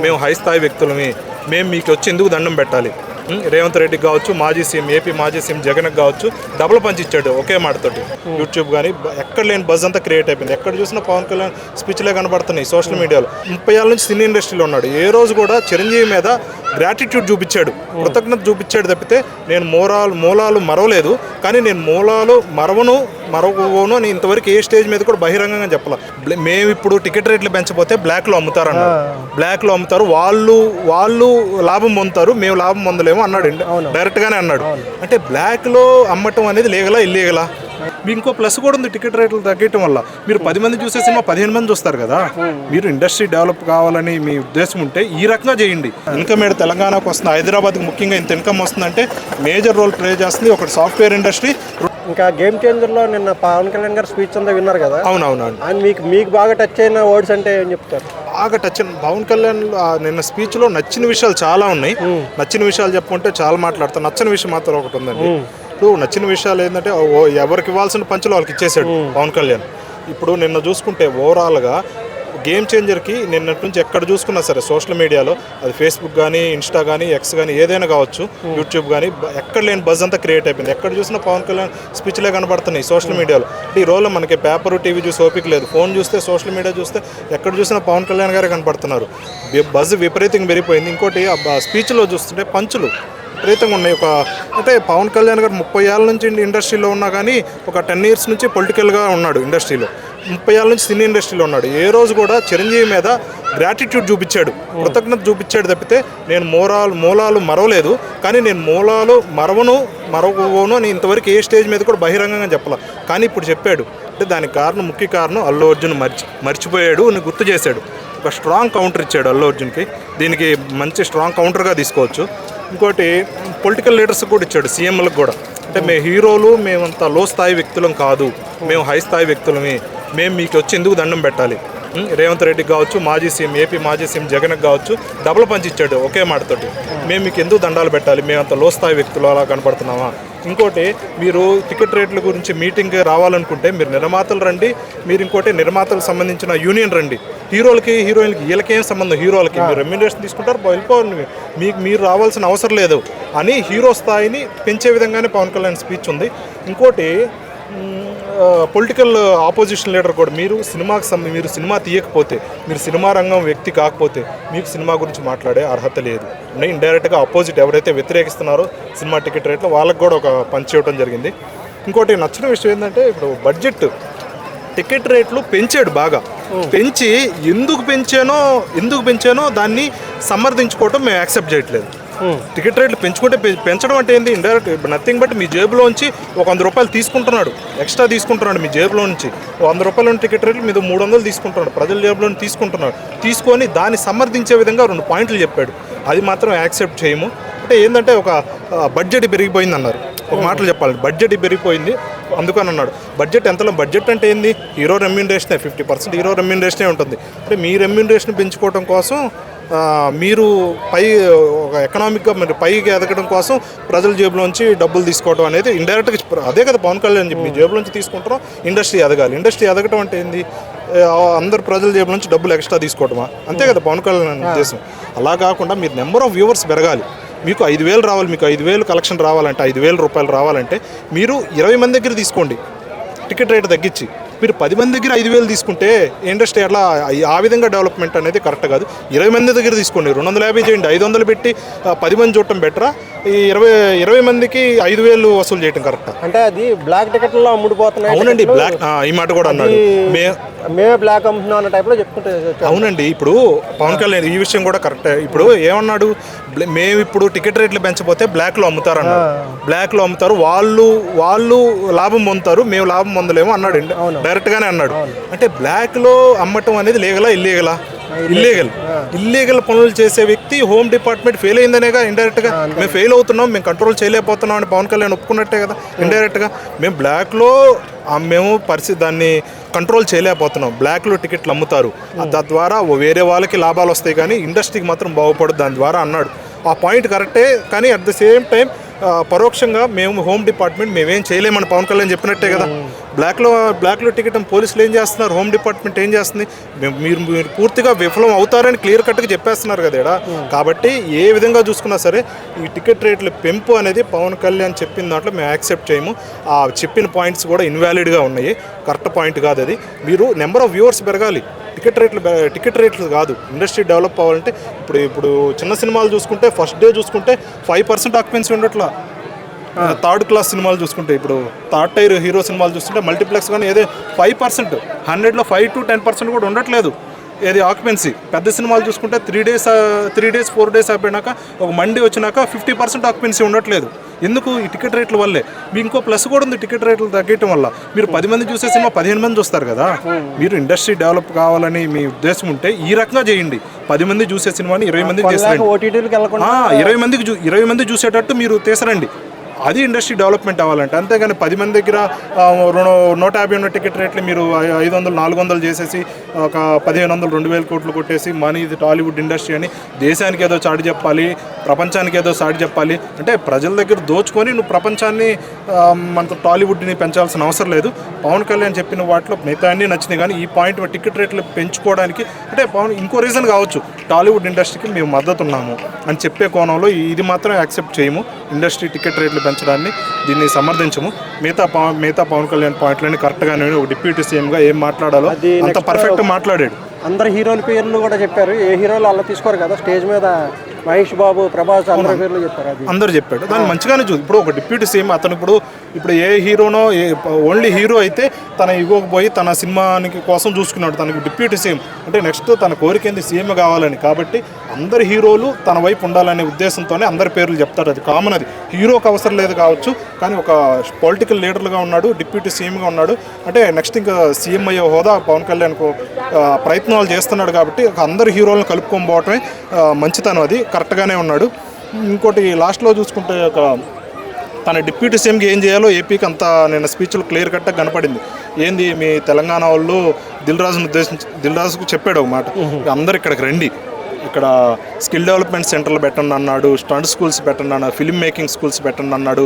మేము హై స్థాయి వ్యక్తులమి, మేము మీకు వచ్చి ఎందుకు దండం పెట్టాలి? రేవంత్ రెడ్డికి కావచ్చు, మాజీ సీఎం ఏపీ మాజీ సీఎం జగన్కి కావచ్చు, డబుల్ పంచ్ ఇచ్చాడు ఒకే మాటతోటి. యూట్యూబ్ కానీ ఎక్కడ లేని బజ్ అంతా క్రియేట్ అయిపోయింది. ఎక్కడ చూసినా పవన్ కళ్యాణ్ స్పీచ్లే కనబడుతున్నాయి సోషల్ మీడియాలో. 30 ఏళ్ళ నుంచి సినీ ఇండస్ట్రీలో ఉన్నాడు. ఏ రోజు కూడా చిరంజీవి మీద గ్రాటిట్యూడ్ చూపించాడు, కృతజ్ఞత చూపించాడు తప్పితే నేను మూలాలు మరవలేదు, కానీ నేను మూలాలు మరవను అని ఇంతవరకు ఏ స్టేజ్ మీద కూడా బహిరంగంగా చెప్పాలి. మేము ఇప్పుడు టికెట్ రేట్లు పెంచకపోతే బ్లాక్లో అమ్ముతారన్నారు. బ్లాక్లో అమ్ముతారు, వాళ్ళు లాభం పొందుతారు, మేము లాభం పొందలేము అన్నాడు. డైరెక్ట్గానే అన్నాడు. అంటే బ్లాక్లో అమ్మటం అనేది లీగలా ఇల్లీగలా? మీకు ఇంకో ప్లస్ కూడా ఉంది, టికెట్ రేట్లు తగ్గటం వల్ల మీరు 10 మంది చూసే సినిమా 15 మంది చూస్తారు కదా. మీరు ఇండస్ట్రీ డెవలప్ కావాలని మీ ఉద్దేశం ఉంటే ఈ రకంగా చేయండి. ఇన్కమ్ ఏడు తెలంగాణకు వస్తుంది, హైదరాబాద్కి ముఖ్యంగా ఇంత ఇన్కమ్ వస్తుందంటే మేజర్ రోల్ ప్లే చేస్తుంది ఒకటి సాఫ్ట్వేర్ ఇండస్ట్రీ. ఇంకా గేమ్ చేంజర్లో నిన్న పవన్ కళ్యాణ్ గారు స్పీచ్ అంతా విన్నారు కదా. అవునవునండి. అండ్ మీకు బాగా టచ్ అయిన వర్డ్స్ అంటే ఏం చెప్తారు? బాగా టచ్ అయిన పవన్ కళ్యాణ్ నిన్న స్పీచ్లో నచ్చిన విషయాలు చాలా ఉన్నాయి. నచ్చిన విషయాలు చెప్పుకుంటే చాలా మాట్లాడతాను. నచ్చిన విషయం మాత్రం ఒకటి ఉందండి. ఇప్పుడు నచ్చిన విషయాలు ఏంటంటే ఎవరికి ఇవ్వాల్సిన పంచులు వాళ్ళకి ఇచ్చేసాడు పవన్ కళ్యాణ్. ఇప్పుడు నిన్న చూసుకుంటే ఓవరాల్గా గేమ్ చేంజర్కి నిన్నటి నుంచి ఎక్కడ చూసుకున్నా సరే సోషల్ మీడియాలో, అది ఫేస్బుక్ కానీ, ఇన్స్టా కానీ, ఎక్స్ కానీ, ఏదైనా కావచ్చు, యూట్యూబ్ కానీ, ఎక్కడ లేని బజ్ అంతా క్రియేట్ అయిపోయింది. ఎక్కడ చూసినా పవన్ కళ్యాణ్ స్పీచ్లే కనబడుతున్నాయి సోషల్ మీడియాలో. ఈ రోజులో మనకి పేపర్ టీవీ చూసి ఓపిక లేదు. ఫోన్ చూస్తే, సోషల్ మీడియా చూస్తే ఎక్కడ చూసినా పవన్ కళ్యాణ్ గారే కనబడుతున్నారు. బజ్ విపరీతంగా పెరిగిపోయింది. ఇంకోటి ఆ స్పీచ్లో చూస్తుంటే పంచులు విపరీతంగా ఉన్నాయి. అంటే పవన్ కళ్యాణ్ గారు 30 ఏళ్ళ నుంచి ఇండస్ట్రీలో ఉన్నా కానీ ఒక 10 years నుంచి పొలిటికల్గా ఉన్నాడు ఇండస్ట్రీలో. 30 ఏళ్ళ నుంచి సినీ ఇండస్ట్రీలో ఉన్నాడు. ఏ రోజు కూడా చిరంజీవి మీద గ్రాటిట్యూడ్ చూపించాడు, కృతజ్ఞత చూపించాడు తప్పితే నేను మూలాలు మరవలేదు, కానీ నేను మూలాలు మరవను అని ఇంతవరకు ఏ స్టేజ్ మీద కూడా బహిరంగంగా చెప్పాలి. కానీ ఇప్పుడు చెప్పాడు. అంటే దానికి ముఖ్య కారణం అల్లు అర్జున్ మర్చిపోయాడు అని గుర్తు చేశాడు. ఒక స్ట్రాంగ్ కౌంటర్ ఇచ్చాడు అల్లు అర్జున్కి. దీనికి మంచి స్ట్రాంగ్ కౌంటర్గా తీసుకోవచ్చు. ఇంకోటి పొలిటికల్ లీడర్స్కి కూడా ఇచ్చాడు, సీఎంలకు కూడా. అంటే మేము హీరోలు, మేమంతా లో స్థాయి వ్యక్తులం కాదు, మేము హై స్థాయి వ్యక్తులమి, మేము మీకు వచ్చి ఎందుకు దండం పెట్టాలి? రేవంత్ రెడ్డికి కావచ్చు, మాజీ సీఎం ఏపీ మాజీ సీఎం జగన్కి కావచ్చు, డబుల్ పంచ్ ఇచ్చాడు ఒకే మాటతోటి. మేము మీకు ఎందుకు దండాలు పెట్టాలి, మేమంత లో స్థాయి వ్యక్తులు అలా కనపడుతున్నామా? ఇంకోటి, మీరు టికెట్ రేట్ల గురించి మీటింగ్ రావాలనుకుంటే మీరు నిర్మాతలు రండి, మీరు ఇంకోటి నిర్మాతలకు సంబంధించిన యూనియన్ రండి. హీరోలకి హీరోయిన్కి వీళ్ళకేం సంబంధం? హీరోలకి మీరు రెమ్యూనరేషన్ తీసుకుంటారు, వెళ్ళిపోవాలి, మీరు రావాల్సిన అవసరం లేదు అని హీరో స్థాయిని పెంచే విధంగానే పవన్ కళ్యాణ్ స్పీచ్ ఉంది. ఇంకోటి, పొలిటికల్ ఆపోజిషన్ లీడర్ కూడా మీరు సినిమా తీయకపోతే, మీరు సినిమా రంగం వ్యక్తి కాకపోతే మీకు సినిమా గురించి మాట్లాడే అర్హత లేదు. ఇండైరెక్ట్గా అపోజిట్ ఎవరైతే వ్యతిరేకిస్తున్నారో సినిమా టికెట్ రేట్లో వాళ్ళకి కూడా ఒక పంచ్ ఇవ్వడం జరిగింది. ఇంకోటి నచ్చిన విషయం ఏంటంటే ఇప్పుడు బడ్జెట్ టికెట్ రేట్లు పెంచాడు బాగా. పెంచి ఎందుకు పెంచానో దాన్ని సమర్థించుకోవటం మేము యాక్సెప్ట్ చేయట్లేదు. టికెట్ రేట్లు పెంచడం అంటే ఏంది? ఇండైరెక్ట్ నథింగ్ బట్ మీ జేబులోంచి ఒక 100 రూపాయలు తీసుకుంటున్నాడు, ఎక్స్ట్రా తీసుకుంటున్నాడు మీ జేబులో నుంచి. 100 రూపాయల టికెట్ రేట్లు మీద 300 తీసుకుంటున్నాడు, ప్రజల జేబులో తీసుకుంటున్నాడు. తీసుకొని దాన్ని సమర్థించే విధంగా 2 పాయింట్లు చెప్పాడు. అది మాత్రం యాక్సెప్ట్ చేయము. అంటే ఏంటంటే ఒక బడ్జెట్ పెరిగిపోయింది అన్నారు. ఒక మాటలు చెప్పాలి, బడ్జెట్ పెరిగిపోయింది అందుకని అన్నాడు. బడ్జెట్ అంటే ఏంది? హీరో రెమ్యూనరేషనే 50% హీరో రెమ్యూనరేషనే ఉంటుంది. అంటే మీ రెమ్యూనరేషన్ పెంచుకోవడం కోసం, మీరు ఒక ఎకనామిక్గా మీరు పైకి ఎదగడం కోసం ప్రజల జేబులోంచి డబ్బులు తీసుకోవడం అనేది ఇండైరెక్ట్గా అదే కదా పవన్ కళ్యాణ్ చెప్పి. మీ జేబులోంచి తీసుకుంటారో ఇండస్ట్రీ ఎదగాలి. ఇండస్ట్రీ ఎదగటం అంటే ఏంది? అందరు ప్రజల జేబులోంచి డబ్బులు ఎక్స్ట్రా తీసుకోవటమా? అంతే కదా పవన్ కళ్యాణ్ ఉద్దేశం. అలా కాకుండా మీరు నెంబర్ ఆఫ్ వ్యూవర్స్ పెరగాలి. మీకు 5,000 రావాలి, మీకు 5,000 కలెక్షన్ రావాలంటే, 5,000 రూపాయలు రావాలంటే మీరు 20 మంది దగ్గర తీసుకోండి టికెట్ రేట్ తగ్గించి. మీరు 10 మంది దగ్గర 5,000 తీసుకుంటే ఇండస్ట్రీ అట్లా ఆ విధంగా డెవలప్మెంట్ అనేది కరెక్ట్ కాదు. 20 మంది దగ్గర తీసుకోండి, 250 చేయండి. 500 పెట్టి 10 మంది చూడటం బెటరా? ఈ 20 మందికి 5,000 వసూలు చేయటం కరెక్టా? అంటే అది బ్లాక్ టికెట్లో అమ్ముడుపోతున్నాయి. అవునండి, బ్లాక్ ఈ మాట కూడా అన్నాడు. మేమే బ్లాక్ అమ్ముతున్నాం అన్న టైప్లో చెప్పుకుంటే. అవునండి, ఇప్పుడు పవన్ కళ్యాణ్ ఈ విషయం కూడా కరెక్టే. ఇప్పుడు ఏమన్నాడు? మేము ఇప్పుడు టికెట్ రేట్లు పెంచకపోతే బ్లాక్లో అమ్ముతారన్నాడు. బ్లాక్లో అమ్ముతారు, వాళ్ళు లాభం పొందుతారు, మేము లాభం పొందలేము అన్నాడు. డైరెక్ట్గానే అన్నాడు. అంటే బ్లాక్లో అమ్మటం అనేది లీగలా ఇల్లీగలా? ఇల్లీగల్ పనులు చేసే వ్యక్తి హోమ్ డిపార్ట్మెంట్ ఫెయిల్ అయిందనేగా ఇండైరెక్ట్గా. మేము ఫెయిల్ అవుతున్నాం, మేము కంట్రోల్ చేయలేకపోతున్నాం అని పవన్ కళ్యాణ్ ఒప్పుకున్నట్టే కదా ఇండైరెక్ట్గా. మేము బ్లాక్లో దాన్ని కంట్రోల్ చేయలేకపోతున్నాం, బ్లాక్లో టికెట్లు అమ్ముతారు, తద్వారా వేరే వాళ్ళకి లాభాలు వస్తాయి కానీ ఇండస్ట్రీకి మాత్రం బాగుపడదు దాని ద్వారా అన్నాడు. ఆ పాయింట్ కరెక్టే. కానీ అట్ ద సేమ్ టైం పరోక్షంగా మేము హోమ్ డిపార్ట్మెంట్ మేమేం చేయలేమని పవన్ కళ్యాణ్ చెప్పినట్టే కదా. బ్లాక్లో టికెట్ పోలీసులు ఏం చేస్తున్నారు, హోమ్ డిపార్ట్మెంట్ ఏం చేస్తుంది, మీరు పూర్తిగా విఫలం అవుతారని క్లియర్ కట్గా చెప్పేస్తున్నారు కదా ఇక్కడ. కాబట్టి ఏ విధంగా చూసుకున్నా సరే ఈ టికెట్ రేట్ల పెంపు అనేది పవన్ కళ్యాణ్ చెప్పిన దాంట్లో మేము యాక్సెప్ట్ చేయము. ఆ చెప్పిన పాయింట్స్ కూడా ఇన్వాలిడ్గా ఉన్నాయి, కరెక్ట్ పాయింట్ కాదు అది. మీరు నెంబర్ ఆఫ్ వ్యూవర్స్ పెరగాలి, టికెట్ రేట్లు కాదు. ఇండస్ట్రీ డెవలప్ అవ్వాలంటే ఇప్పుడు చిన్న సినిమాలు చూసుకుంటే ఫస్ట్ డే చూసుకుంటే 5% ఆక్యుపెన్సీ ఉండట్లా. థర్డ్ క్లాస్ సినిమాలు చూసుకుంటే, ఇప్పుడు థర్డ్ టైర్ హీరో సినిమాలు చూస్తుంటే మల్టీప్లెక్స్ కానీ ఏదో 5%, 100లో 5 to 10% కూడా ఉండట్లేదు ఏది ఆక్యుపెన్సీ. పెద్ద సినిమాలు చూసుకుంటే 3 days 4 days అయిపోయినాక ఒక మండే వచ్చినాక 50% ఆక్యుపెన్సీ ఉండట్లేదు. ఎందుకు? ఈ టికెట్ రేట్ల వల్లే. మీ ఇంకో ప్లస్ కూడా ఉంది, టికెట్ రేట్లు తగ్గటం వల్ల మీరు 10 మంది చూసే సినిమా 15 మంది చూస్తారు కదా. మీరు ఇండస్ట్రీ డెవలప్ కావాలని మీ ఉద్దేశం ఉంటే ఈ రకంగా చేయండి. 10 మంది చూసే సినిమాని 20 మందికి చేస్తారండి, 20 మంది చూసేటట్టు మీరు తీసరండి. అది ఇండస్ట్రీ డెవలప్మెంట్ అవ్వాలంటే. అంతేగాని 10 మంది దగ్గర 150 ఉన్న టికెట్ రేట్లు మీరు 500 400 చేసేసి ఒక 1500 2000 కోట్లు కొట్టేసి మనీ ఇది టాలీవుడ్ ఇండస్ట్రీ అని దేశానికి ఏదో చాటి చెప్పాలి, ప్రపంచానికి ఏదో చాటి చెప్పాలి అంటే ప్రజల దగ్గర దోచుకొని నువ్వు ప్రపంచాన్ని మన టాలీవుడ్ని పెంచాల్సిన అవసరం లేదు. పవన్ కళ్యాణ్ చెప్పిన వాటిలో మిగతా అన్నీ నచ్చినాయి, కానీ ఈ పాయింట్ టికెట్ రేట్లు పెంచుకోవడానికి అంటే ఇంకో రీజన్ కావచ్చు, టాలీవుడ్ ఇండస్ట్రీకి మేము మద్దతు ఉన్నాము అని చెప్పే కోణంలో ఇది మాత్రం యాక్సెప్ట్ చేయము. ఇండస్ట్రీ టికెట్ రేట్లు పెంచడాన్ని దీన్ని సమర్థించము. మిగతా పవన్ కళ్యాణ్ పాయింట్లని కరెక్ట్గానే ఒక డిప్యూటీ సీఎంగా ఏం మాట్లాడాలో అంత పర్ఫెక్ట్గా మాట్లాడాడు. అందరు హీరోల పేర్లు కూడా చెప్పారు, ఏ హీరోలు అలా తీసుకోరు కదా స్టేజ్ మీద. మహేష్ బాబు, ప్రభాస్ అందరి పేర్లు చెప్పారు, అది అందరు చెప్పాడు. దాన్ని మంచిగానే చూసి ఇప్పుడు ఒక డిప్యూటీ సీఎం అతను ఇప్పుడు ఏ హీరోనో ఓన్లీ హీరో అయితే తన ఇవ్వకపోయి తన సినిమానికి కోసం చూసుకున్నాడు. తనకు డిప్యూటీ సీఎం అంటే నెక్స్ట్ తన కోరిక ఏంది, సీఎం కావాలని. కాబట్టి అందరు హీరోలు తన వైపు ఉండాలనే ఉద్దేశంతోనే అందరి పేర్లు చెప్తారు, అది కామన్. అది హీరోకి అవసరం లేదు కావచ్చు, కానీ ఒక పొలిటికల్ లీడర్గా ఉన్నాడు, డిప్యూటీ సీఎంగా ఉన్నాడు అంటే నెక్స్ట్ ఇంకా సీఎం అయ్యే హోదా పవన్ కళ్యాణ్కు ప్రయత్నాలు చేస్తున్నాడు. కాబట్టి అందరు హీరోలను కలుపుకొని పోవటమే మంచితనం, అది కరెక్ట్గానే ఉన్నాడు. ఇంకోటి లాస్ట్లో చూసుకుంటే ఒక తన డిప్యూటీ సీఎంకి ఏం చేయాలో ఏపీకి అంతా నేను స్పీచ్లో క్లియర్ కట్గా కనపడింది. ఏంది మీ తెలంగాణ వాళ్ళు దిల్ రాజుకు చెప్పాడు ఒక మాట, అందరు ఇక్కడికి రండి, ఇక్కడ స్కిల్ డెవలప్మెంట్ సెంటర్లు పెట్టండి అన్నాడు, స్టంట్ స్కూల్స్ పెట్టండి అన్నాడు, ఫిల్మ్ మేకింగ్ స్కూల్స్ పెట్టండి అన్నాడు,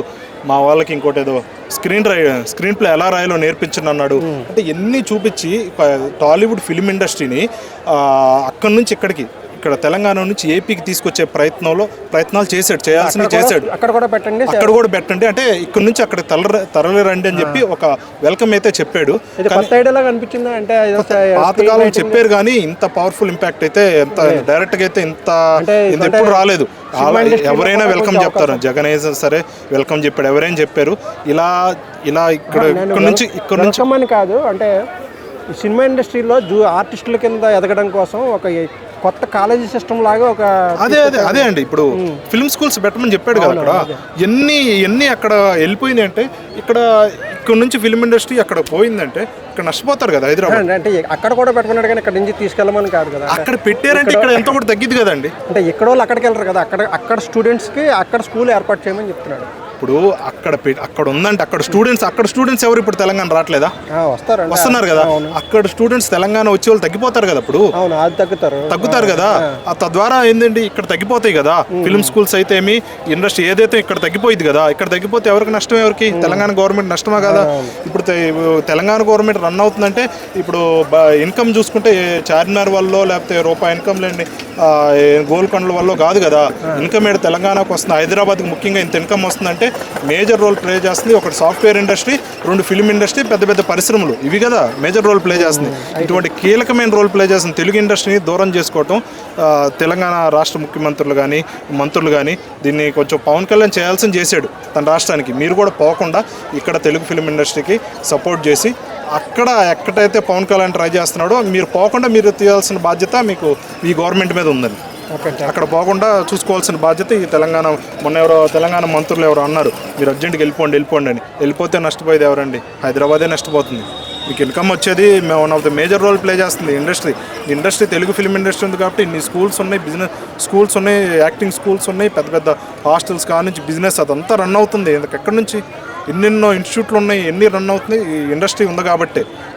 మా వాళ్ళకి ఇంకోటి ఏదో స్క్రీన్ ప్లే ఎలా రాయాలో నేర్పించండి అన్నాడు. అంటే ఎన్ని చూపించి టాలీవుడ్ ఫిల్మ్ ఇండస్ట్రీని అక్కడి నుంచి ఇక్కడ తెలంగాణ నుంచి ఏపీకి తీసుకొచ్చే ప్రయత్నాలు చేయాల్సినవి చేశాడు. అక్కడ కూడా పెట్టండి అంటే ఇక్కడ నుంచి అక్కడ తరలిరండి అని చెప్పి ఒక వెల్కమ్ అయితే చెప్పాడు. పాతకాలం చెప్పారు కానీ ఇంత పవర్ఫుల్ ఇంపాక్ట్ అయితే ఎంత డైరెక్ట్గా అయితే ఇంత ఎప్పుడు రాలేదు. ఎవరైనా వెల్కమ్ చెప్తారు, జగన్ అయితే సరే వెల్కమ్ చెప్పాడు, ఎవరైనా చెప్పారు. ఇలా ఇక్కడ నుంచి కాదు అంటే సినిమా ఇండస్ట్రీలో ఆర్టిస్టుల కింద ఎదగడం కోసం ఒక కొత్త కాలేజీ సిస్టమ్ లాగా ఒక అదే అండి. ఇప్పుడు ఫిల్మ్ స్కూల్స్ పెట్టమని చెప్పాడు కదా. అక్కడ ఎన్ని అక్కడ వెళ్ళిపోయింది అంటే ఇక్కడ నుంచి ఫిల్మ్ ఇండస్ట్రీ అక్కడ పోయిందంటే ఇక్కడ నష్టపోతారు కదా హైదరాబాద్. అంటే అక్కడ కూడా పెట్టమన్నాడు కానీ ఇక్కడ నుంచి తీసుకెళ్ళమని కాదు కదా. అక్కడ పెట్టారంటే ఇక్కడ ఎంత కూడా తగ్గిద్ది కదండి. అంటే ఇక్కడ వాళ్ళు అక్కడికి వెళ్ళరు కదా, అక్కడ స్టూడెంట్స్కి అక్కడ స్కూల్ ఏర్పాటు చేయమని చెప్తున్నాడు. ఇప్పుడు అక్కడ ఉందంటే అక్కడ స్టూడెంట్స్ ఎవరు ఇప్పుడు తెలంగాణ రావట్లేదా? వస్తున్నారు కదా. అక్కడ స్టూడెంట్స్ తెలంగాణ వచ్చే వాళ్ళు తగ్గిపోతారు కదా. ఇప్పుడు తగ్గుతారు కదా. తద్వారా ఏంటండి ఇక్కడ తగ్గిపోతాయి కదా ఫిల్మ్ స్కూల్స్ అయితే ఏమి, ఇండస్ట్రీ ఏదైతే ఇక్కడ తగ్గిపోయింది కదా. ఇక్కడ తగ్గిపోతే ఎవరికి నష్టం, ఎవరికి? తెలంగాణ గవర్నమెంట్ నష్టమా కదా. ఇప్పుడు తెలంగాణ గవర్నమెంట్ రన్ అవుతుందంటే ఇప్పుడు ఇన్కమ్ చూసుకుంటే చార్మినార్ వల్ల లేకపోతే రూపాయి ఇన్కమ్ లేండి గోల్కొండల వల్ల కాదు కదా. ఇన్కమ్ ఏడు తెలంగాణకు వస్తుంది, హైదరాబాద్కి ముఖ్యంగా ఇంత ఇన్కమ్ వస్తుందంటే మేజర్ రోల్ ప్లే చేస్తుంది ఒకటి సాఫ్ట్వేర్ ఇండస్ట్రీ, 2 ఫిల్మ్ ఇండస్ట్రీ, పెద్ద పరిశ్రమలు, ఇవి కదా మేజర్ రోల్ ప్లే చేస్తుంది. ఇటువంటి కీలకమైన రోల్ ప్లే చేస్తుంది. తెలుగు ఇండస్ట్రీని దూరం చేసుకోవటం తెలంగాణ రాష్ట్ర ముఖ్యమంత్రులు కానీ మంత్రులు కానీ దీన్ని కొంచెం పవన్ కళ్యాణ్ చేశాడు తన రాష్ట్రానికి. మీరు కూడా పోకుండా ఇక్కడ తెలుగు ఫిల్మ్ ఇండస్ట్రీకి సపోర్ట్ చేసి ఎక్కడైతే పవన్ కళ్యాణ్ ట్రై చేస్తున్నాడో మీరు పోకుండా మీరు తీయాల్సిన బాధ్యత మీకు ఈ గవర్నమెంట్ మీద ఉందని. అక్కడ పోకుండా చూసుకోవాల్సిన బాధ్యత ఈ తెలంగాణ మంత్రులు ఎవరో అన్నారు, మీరు అర్జెంట్గా వెళ్ళిపోండి అని. వెళ్ళిపోతే నష్టపోయేది ఎవరండి? హైదరాబాదే నష్టపోతుంది. మీకు ఇన్కమ్ వచ్చేది one of the major role play చేస్తుంది ఇండస్ట్రీ తెలుగు ఫిల్మ్ ఇండస్ట్రీ ఉంది కాబట్టి ఇన్ని స్కూల్స్ ఉన్నాయి, బిజినెస్ స్కూల్స్ ఉన్నాయి, యాక్టింగ్ స్కూల్స్ ఉన్నాయి, పెద్ద హాస్టల్స్ కానుంచి బిజినెస్ అదంతా రన్ అవుతుంది. ఎక్కడి నుంచి ఎన్నెన్నో ఇన్స్టిట్యూట్లు ఉన్నాయి, ఎన్ని రన్ అవుతున్నాయి, ఈ ఇండస్ట్రీ ఉంది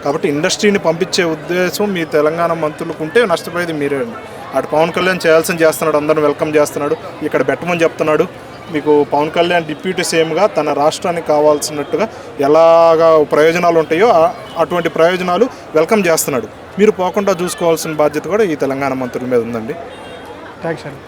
కాబట్టి ఇండస్ట్రీని పంపించే ఉద్దేశం మీ తెలంగాణ మంత్రులకు ఉంటే నష్టపోయేది మీరే అండి. అటు పవన్ కళ్యాణ్ చేయాల్సింది చేస్తున్నాడు, అందరిని వెల్కమ్ చేస్తున్నాడు, ఇక్కడ పెట్టమని చెప్తున్నాడు. మీకు పవన్ కళ్యాణ్ డిప్యూటీ సీఎంగా తన రాష్ట్రానికి కావాల్సినట్టుగా ఎలాగా ప్రయోజనాలు ఉంటాయో అటువంటి ప్రయోజనాలు వెల్కమ్ చేస్తున్నాడు. మీరు పోకుండా చూసుకోవాల్సిన బాధ్యత కూడా ఈ తెలంగాణ మంత్రుల మీద ఉందండి. థ్యాంక్స్ అండి.